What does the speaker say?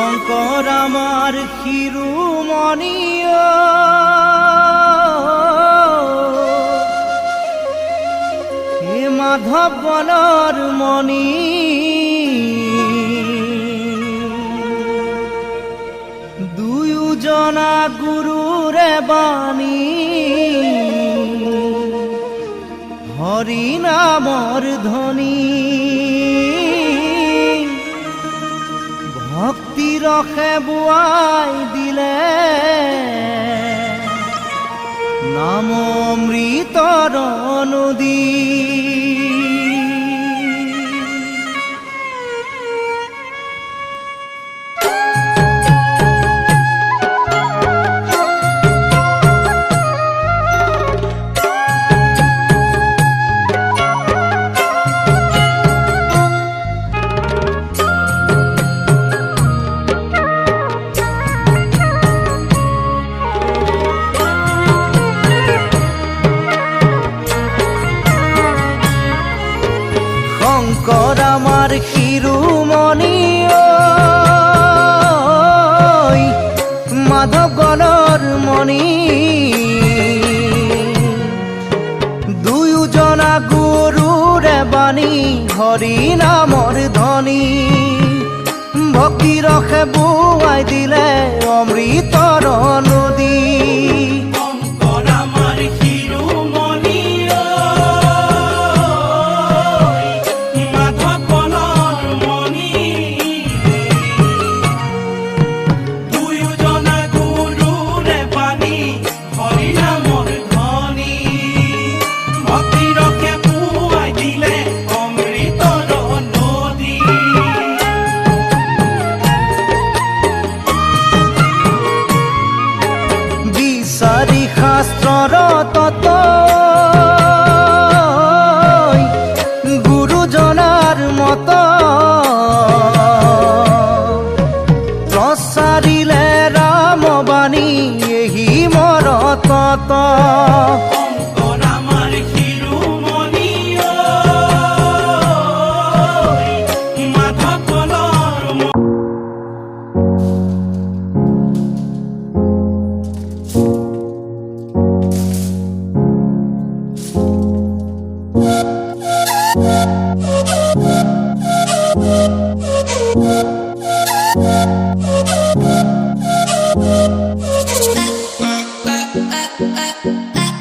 শঙ্কৰ আমাৰ শিৰোমণি হে মাধব বনৰ মণি দুয়োজনা গুৰুৰে বাণী হৰি নামৰ ধ্বনি ভক্তি ৰসে বোৱাই দিলে নাম অমৃতৰ নদী শঙ্কৰ আমাৰ শিৰোমণি মাধৱ গণৰ মণি দুয়োজনা গুৰুৰে বাণী হৰি নামৰ ধ্বনি ভক্তি ৰসে বোৱাই দিলে অমৃতৰ নদী বিচাৰি শাস্ত্ৰৰ তত্ত্ব গুৰুজনাৰ মত প্ৰচাৰিলে ৰামবাণী এহি মৰ তত We'll be right back.